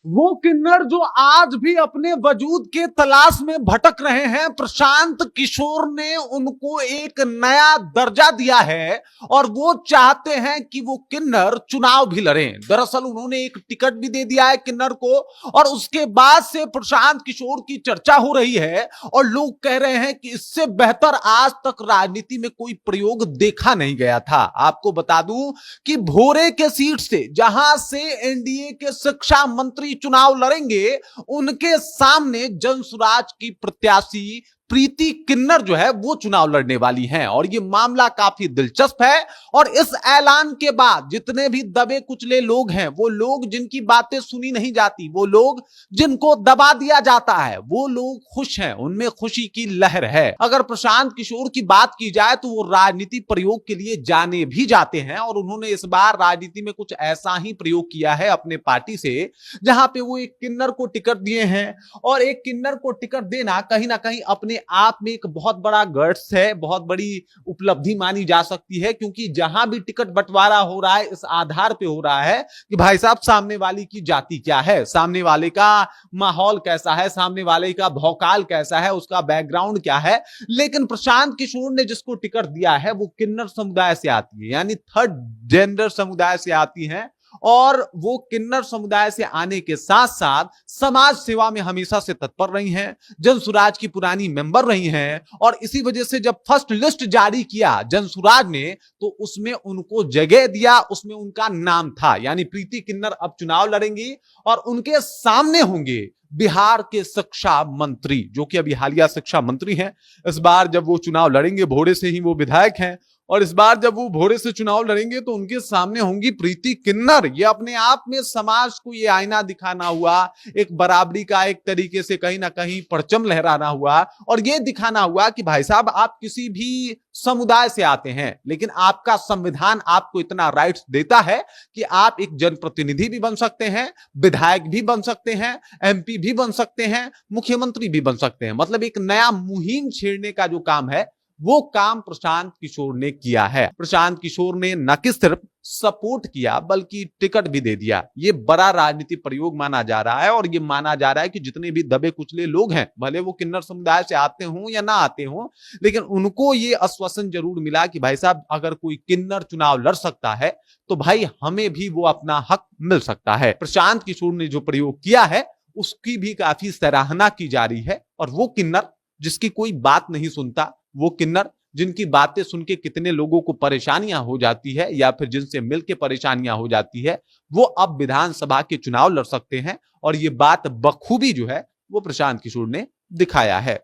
वो किन्नर जो आज भी अपने वजूद के तलाश में भटक रहे हैं, प्रशांत किशोर ने उनको एक नया दर्जा दिया है और वो चाहते हैं कि वो किन्नर चुनाव भी लड़ें। दरअसल उन्होंने एक टिकट भी दे दिया है किन्नर को और उसके बाद से प्रशांत किशोर की चर्चा हो रही है और लोग कह रहे हैं कि इससे बेहतर आज तक राजनीति में कोई प्रयोग देखा नहीं गया था। आपको बता दूं कि भोरे के सीट से जहां से एनडीए के शिक्षा मंत्री चुनाव लड़ेंगे, उनके सामने जनसुराज की प्रत्याशी प्रीति किन्नर जो है वो चुनाव लड़ने वाली हैं और ये मामला काफी दिलचस्प है। और इस ऐलान के बाद जितने भी दबे कुचले लोग हैं, वो लोग जिनकी बातें सुनी नहीं जाती, वो लोग जिनको दबा दिया जाता है, वो लोग खुश हैं, उनमें खुशी की लहर है। अगर प्रशांत किशोर की बात की जाए तो वो राजनीति प्रयोग के लिए जाने भी जाते हैं और उन्होंने इस बार राजनीति में कुछ ऐसा ही प्रयोग किया है अपने पार्टी से, जहां पे वो एक किन्नर को टिकट दिए हैं। और एक किन्नर को टिकट देना कहीं ना कहीं अपने आप में एक बहुत बड़ा गट्स है, बहुत बड़ी उपलब्धि मानी जा सकती है, क्योंकि जहां भी टिकट बंटवारा हो रहा है इस आधार पे हो रहा है कि भाई साहब सामने वाले की जाति क्या है, सामने वाले का माहौल कैसा है, सामने वाले का भौकाल कैसा है, उसका बैकग्राउंड क्या है। लेकिन प्रशांत किशोर ने जिसको टिकट दिया है वो किन्नर समुदाय से आती है, यानी थर्ड जेंडर समुदाय से आती है और वो किन्नर समुदाय से आने के साथ साथ समाज सेवा में हमेशा से तत्पर रही हैं, जनसुराज की पुरानी मेंबर रही हैं और इसी वजह से जब फर्स्ट लिस्ट जारी किया जनसुराज ने तो उसमें उनको जगह दिया, उसमें उनका नाम था। यानी प्रीति किन्नर अब चुनाव लड़ेंगी और उनके सामने होंगे बिहार के शिक्षा मंत्री, जो कि अभी हालिया शिक्षा मंत्री हैं। इस बार जब वो चुनाव लड़ेंगे, भोरे से ही वो विधायक हैं, और इस बार जब वो भोरे से चुनाव लड़ेंगे तो उनके सामने होंगी प्रीति किन्नर। ये अपने आप में समाज को ये आईना दिखाना हुआ, एक बराबरी का एक तरीके से कहीं ना कहीं परचम लहराना हुआ और ये दिखाना हुआ कि भाई साहब आप किसी भी समुदाय से आते हैं, लेकिन आपका संविधान आपको इतना राइट्स देता है कि आप एक जनप्रतिनिधि भी बन सकते हैं, विधायक भी बन सकते हैं, एमपी भी बन सकते हैं, मुख्यमंत्री भी बन सकते हैं। मतलब एक नया मुहिम छेड़ने का जो काम है वो काम प्रशांत किशोर ने किया है। प्रशांत किशोर ने न कि सिर्फ सपोर्ट किया बल्कि टिकट भी दे दिया। ये बड़ा राजनीतिक प्रयोग माना जा रहा है और ये माना जा रहा है कि जितने भी दबे कुचले लोग हैं, भले वो किन्नर समुदाय से आते हों या ना आते हों, लेकिन उनको ये आश्वासन जरूर मिला कि भाई साहब अगर कोई किन्नर चुनाव लड़ सकता है तो भाई हमें भी वो अपना हक मिल सकता है। प्रशांत किशोर ने जो प्रयोग किया है उसकी भी काफी सराहना की जा रही है और वो किन्नर जिसकी कोई बात नहीं सुनता, वो किन्नर जिनकी बातें सुन के कितने लोगों को परेशानियां हो जाती है या फिर जिनसे मिलके परेशानियां हो जाती है, वो अब विधानसभा के चुनाव लड़ सकते हैं और ये बात बखूबी जो है वो प्रशांत किशोर ने दिखाया है।